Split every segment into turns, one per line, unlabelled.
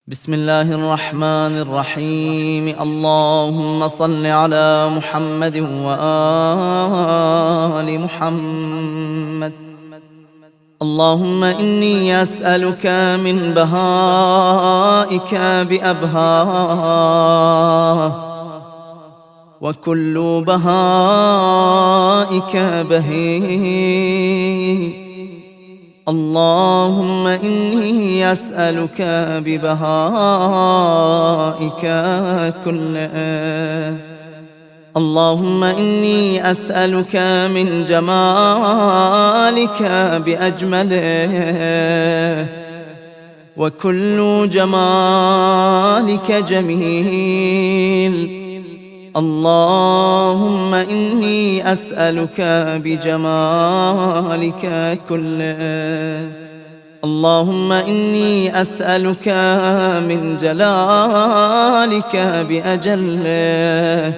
بسم الله الرحمن الرحيم. اللهم صل على محمد وآل محمد. اللهم إني أسألك من بهائك بأبهاه، وكل بهائك بهي. اللهم إني أسألك ببهائك كله. اللهم إني أسألك من جمالك بأجمله، وكل جمالك جميل. اللهم إني أسألك بجمالك كله. اللهم إني أسألك من جلالك بأجله،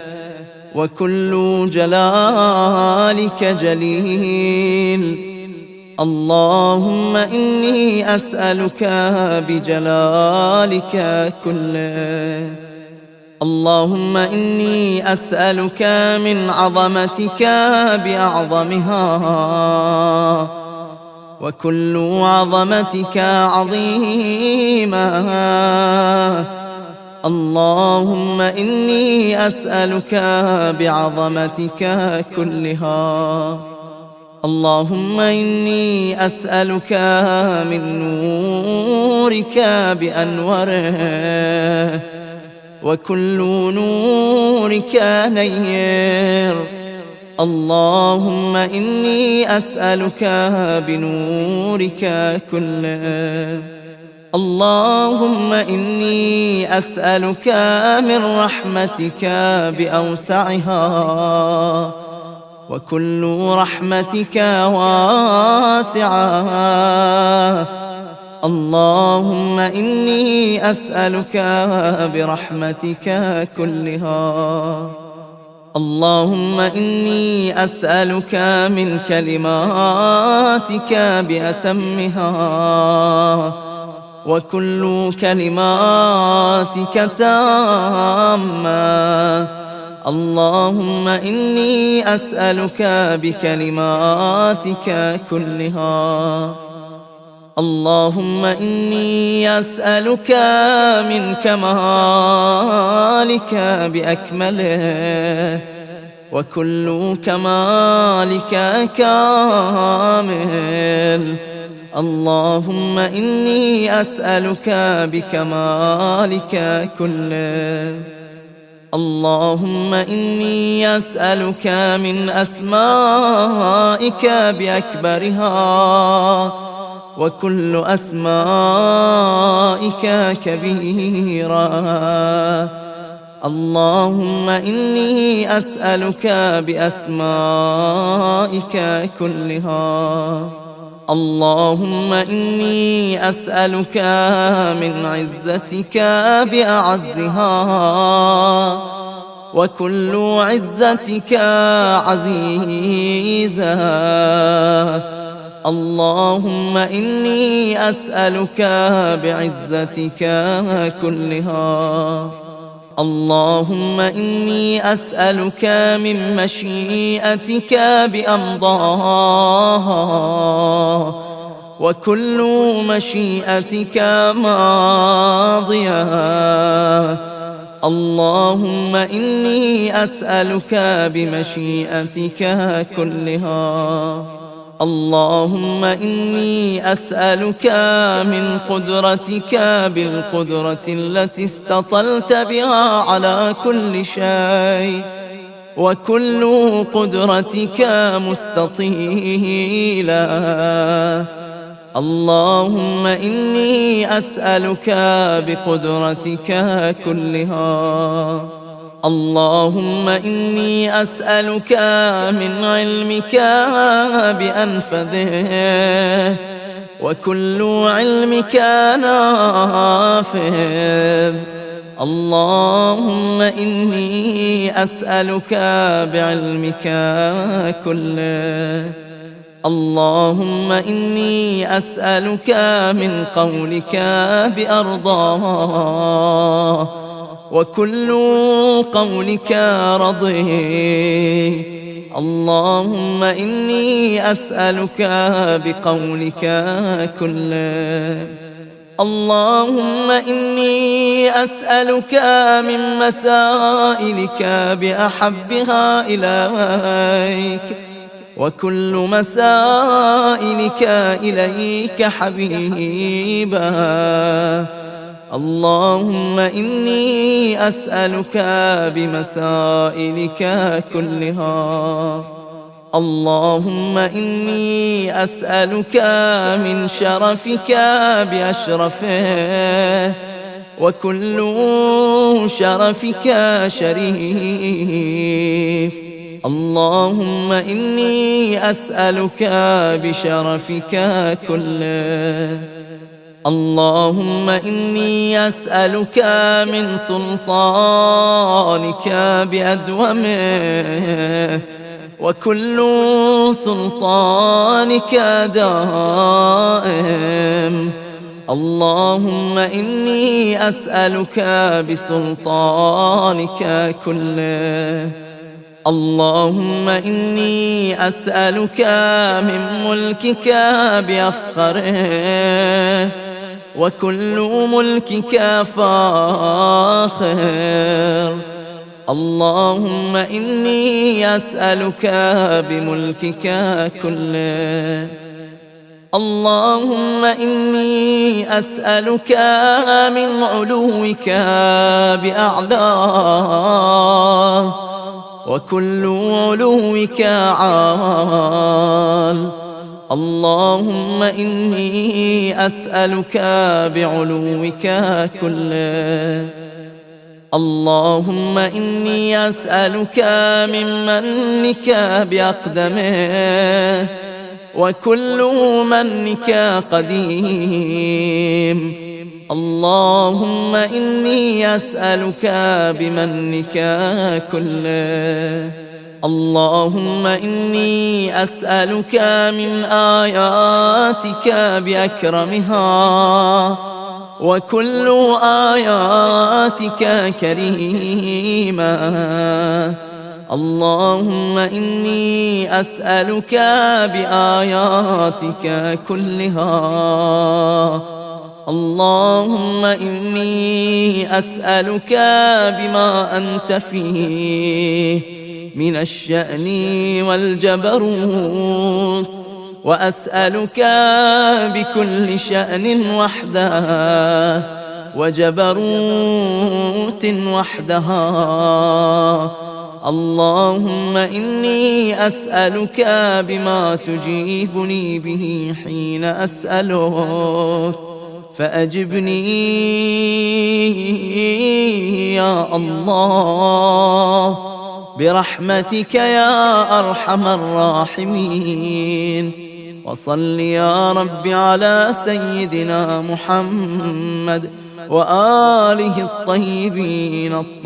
وكل جلالك جليل. اللهم إني أسألك بجلالك كله. اللهم إني أسألك من عظمتك بأعظمها، وكل عظمتك عظيمة. اللهم إني أسألك بعظمتك كلها. اللهم إني أسألك من نورك بأنوره، وكل نورك نير. اللهم إني أسألك بنورك كله. اللهم إني أسألك من رحمتك بأوسعها، وكل رحمتك واسعة. اللهم إني أسألك برحمتك كلها. اللهم إني أسألك من كلماتك بأتمها، وكل كلماتك تامة. اللهم إني أسألك بكلماتك كلها. اللهم إني أسألك من كمالك بأكمله، وكل كمالك كامل. اللهم إني أسألك بكمالك كله. اللهم إني أسألك من أسمائك بأكبرها، وكل أسمائك كبيرة. اللهم إني أسألك بأسمائك كلها. اللهم إني أسألك من عزتك بأعزها، وكل عزتك عزيزة. اللهم إني أسألك بعزتك كلها. اللهم إني أسألك من مشيئتك بأمضاها، وكل مشيئتك ماضية. اللهم إني أسألك بمشيئتك كلها. اللهم إني أسألك من قدرتك بالقدرة التي استطلت بها على كل شيء، وكل قدرتك مستطيلة. اللهم إني أسألك بقدرتك كلها. اللهم إني أسألك من علمك بأنفذه، وكل علمك نافذ. اللهم إني أسألك بعلمك كله. اللهم إني أسألك من قولك بأرضاه وكل قولك رضي. اللهم إني أسألك بقولك كله. اللهم إني أسألك من مسائلك بأحبها إليك وكل مسائلك إليك حبيبا. اللهم إني أسألك بمسائلك كلها. اللهم إني أسألك من شرفك بأشرفه وكل شرفك شريف. اللهم إني أسألك بشرفك كله. اللهم إني أسألك من سلطانك بأدومه وكل سلطانك دائم. اللهم إني أسألك بسلطانك كله. اللهم إني أسألك من ملكك بأفخره وكل ملكك فاخر. اللهم إني أسألك بملكك كله. اللهم إني أسألك من علوك بأعلاه وكل علوك عال. اللهم إني أسألك بعلوك كله. اللهم إني أسألك من منك بأقدمه وكل منك قديم. اللهم إني أسألك بمنك كله. اللهم إني أسألك من آياتك بأكرمها وكل آياتك كريمة. اللهم إني أسألك بآياتك كلها. اللهم إني أسألك بما أنت فيه من الشأن والجبروت، وأسألك بكل شأن وحده وجبروت وحدها. اللهم إني أسألك بما تجيبني به حين أسألك فأجبني يا الله برحمتك يا أرحم الراحمين. وصل يا رب على سيدنا محمد وآله الطيبين الطاهرين.